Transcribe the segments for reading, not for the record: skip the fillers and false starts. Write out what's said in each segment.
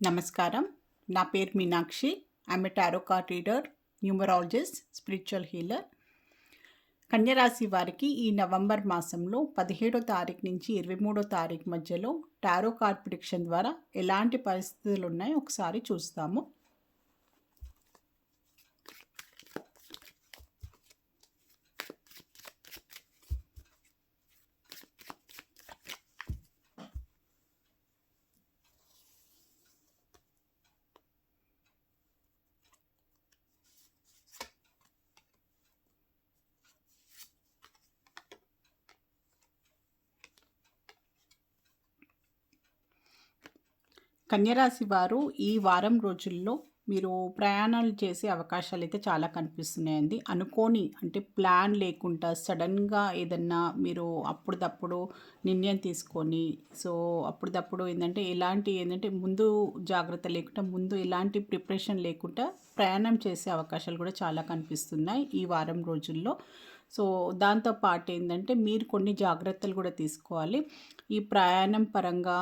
నమస్కారం. నా పేరు Meenakshi. I'm a tarot card reader, numerologist, spiritual healer. కన్య రాశి వారికి ఈ నవంబర్ మాసంలో 17వ తారీఖు నుంచి 23వ తారీఖు మధ్యలో టారో కార్డ్ ప్రిడిక్షన్ ద్వారా ఎలాంటి పరిస్థితులు ఉన్నాయో ఒకసారి చూస్తాము. కన్యరాశి వారు ఈ వారం రోజుల్లో మీరు ప్రయాణాలు చేసే అవకాశాలు అయితే చాలా కనిపిస్తున్నాయండి. అనుకోని అంటే ప్లాన్ లేకుండా సడన్గా ఏదన్నా మీరు అప్పుడప్పుడు నిర్ణయం తీసుకొని అప్పుడప్పుడు ఏంటంటే ముందు జాగ్రత్త లేకుండా ముందు ఎలాంటి ప్రిపరేషన్ లేకుండా ప్రయాణం చేసే అవకాశాలు కూడా చాలా కనిపిస్తున్నాయి ఈ వారం రోజుల్లో. దాంతో పాటు ఏంటంటే మీరు కొన్ని జాగ్రత్తలు కూడా తీసుకోవాలి ఈ ప్రయాణం పరంగా.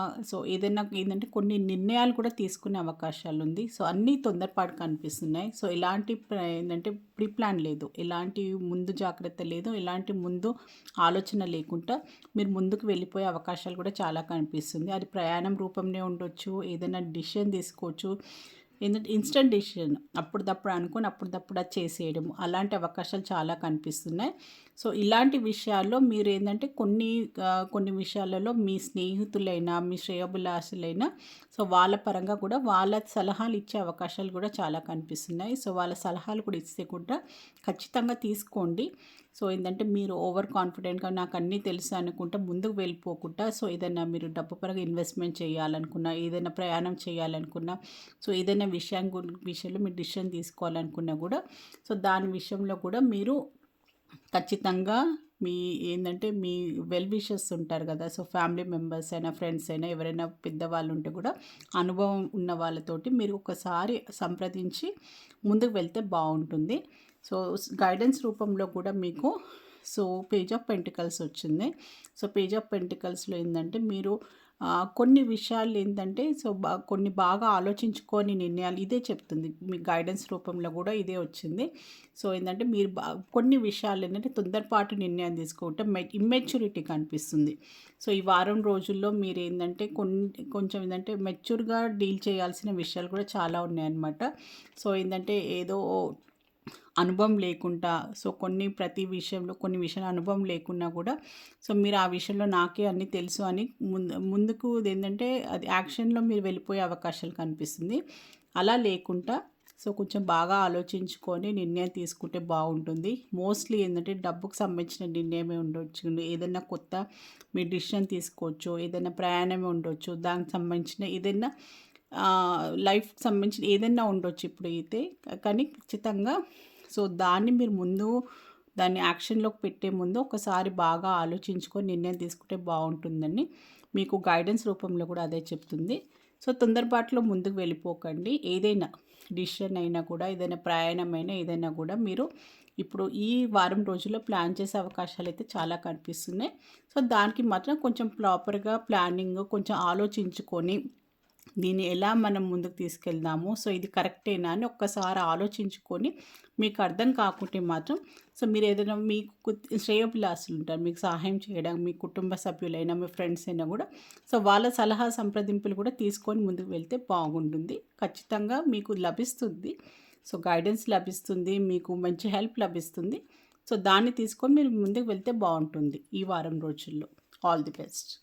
ఏదైనా ఏంటంటే కొన్ని నిర్ణయాలు కూడా తీసుకునే అవకాశాలు ఉంది. అన్నీ తొందరపాటు కనిపిస్తున్నాయి. ఎలాంటి ఏంటంటే ప్రీ ప్లాన్ లేదు, ఎలాంటి ముందు జాగ్రత్త లేదు, ఎలాంటి ముందు ఆలోచన లేకుండా మీరు ముందుకు వెళ్ళిపోయే అవకాశాలు కూడా చాలా కనిపిస్తుంది. అది ప్రయాణం రూపంలో ఉండొచ్చు, ఏదైనా డిసిషన్ తీసుకోవచ్చు. ఏంటంటే ఇన్స్టెంట్ డిసిషన్, అప్పుడప్పుడు అనుకుని అప్పుడప్పుడు అది చేసేయడం, అలాంటి అవకాశాలు చాలా కనిపిస్తున్నాయి. ఇలాంటి విషయాల్లో మీరు ఏంటంటే కొన్ని విషయాలలో మీ స్నేహితులైనా మీ శ్రేయోభిలాషులైనా వాళ్ళ పరంగా కూడా వాళ్ళ సలహాలు ఇచ్చే అవకాశాలు కూడా చాలా కనిపిస్తున్నాయి. వాళ్ళ సలహాలు కూడా ఇస్తే కూడా ఖచ్చితంగా తీసుకోండి. ఏంటంటే మీరు ఓవర్ కాన్ఫిడెంట్గా నాకు అన్నీ తెలుసు అనుకుంటా ముందుకు వెళ్ళిపోకుండా ఏదైనా మీరు డబ్బు పరంగా ఇన్వెస్ట్మెంట్ చేయాలనుకున్నా, ఏదైనా ప్రయాణం చేయాలనుకున్నా, ఏదైనా విషయంలో మీరు డిసిషన్ తీసుకోవాలనుకున్నా కూడా దాని విషయంలో కూడా మీరు ఖచ్చితంగా మీ వెల్ విషర్స్ ఉంటారు కదా, ఫ్యామిలీ మెంబర్స్ అయినా ఫ్రెండ్స్ అయినా ఎవరైనా పెద్దవాళ్ళు ఉంటే కూడా అనుభవం ఉన్న వాళ్ళతోటి మీరు ఒకసారి సంప్రదించి ముందుకు వెళ్తే బాగుంటుంది. గైడెన్స్ రూపంలో కూడా మీకు పేజ్ ఆఫ్ పెంటికల్స్ వచ్చింది. పేజ్ ఆఫ్ పెంటికల్స్లో ఏంటంటే మీరు కొన్ని విషయాలు ఏంటంటే కొన్ని బాగా ఆలోచించుకొని నిర్ణయాలు ఇదే చెప్తుంది. మీ గైడెన్స్ రూపంలో కూడా ఇదే వచ్చింది. ఏంటంటే మీరు కొన్ని విషయాలు ఏంటంటే తొందరపాటు నిర్ణయం తీసుకుంటే ఇమ్మెచ్యూరిటీ కనిపిస్తుంది. ఈ వారం రోజుల్లో మీరు ఏంటంటే కొంచెం ఏంటంటే మెచ్యూర్గా డీల్ చేయాల్సిన విషయాలు కూడా చాలా ఉన్నాయన్నమాట. ఏంటంటే ఏదో అనుభవం లేకుండా ప్రతి విషయంలో కొన్ని విషయాలు అనుభవం లేకున్నా కూడా మీరు ఆ విషయంలో నాకే అన్నీ తెలుసు అని ముందుకు ఏంటంటే అది యాక్షన్లో మీరు వెళ్ళిపోయే అవకాశాలు కనిపిస్తుంది. అలా లేకుండా కొంచెం బాగా ఆలోచించుకొని నిర్ణయం తీసుకుంటే బాగుంటుంది. మోస్ట్లీ ఏంటంటే డబ్బుకు సంబంధించిన నిర్ణయమే ఉండొచ్చు, ఏదైనా కొత్త మీరు డిసిషన్ తీసుకోవచ్చు, ఏదైనా ప్రయాణమే ఉండొచ్చు, దానికి సంబంధించిన ఏదైనా లైఫ్కి సంబంధించిన ఏదైనా ఉండొచ్చు ఇప్పుడు అయితే. కానీ ఖచ్చితంగా దాన్ని మీరు దాన్ని యాక్షన్లోకి పెట్టే ముందు ఒకసారి బాగా ఆలోచించుకొని నిర్ణయం తీసుకుంటే బాగుంటుందని మీకు గైడెన్స్ రూపంలో కూడా అదే చెప్తుంది. తొందరపాటులో ముందుకు వెళ్ళిపోకండి. ఏదైనా డిసిషన్ అయినా కూడా, ఏదైనా ప్రయాణం అయినా ఏదైనా కూడా మీరు ఇప్పుడు ఈ వారం రోజుల్లో ప్లాన్ చేసే అవకాశాలు అయితే చాలా కనిపిస్తున్నాయి. దానికి మాత్రం కొంచెం ప్రాపర్గా ప్లానింగ్ కొంచెం ఆలోచించుకొని దీన్ని ఎలా మనం ముందుకు తీసుకెళ్దాము, ఇది కరెక్టేనా అని ఒక్కసారి ఆలోచించుకొని మీకు అర్థం కాకుంటే మాత్రం మీరు ఏదైనా మీకు శ్రేయోభిలాషులు ఉంటారు, మీకు సహాయం చేయడం, మీ కుటుంబ సభ్యులైనా మీ ఫ్రెండ్స్ అయినా కూడా వాళ్ళ సలహా సంప్రదింపులు కూడా తీసుకొని ముందుకు వెళ్తే బాగుంటుంది. ఖచ్చితంగా మీకు లభిస్తుంది, గైడెన్స్ లభిస్తుంది, మీకు మంచి హెల్ప్ లభిస్తుంది. దాన్ని తీసుకొని మీరు ముందుకు వెళ్తే బాగుంటుంది ఈ వారం రోజుల్లో. All the best.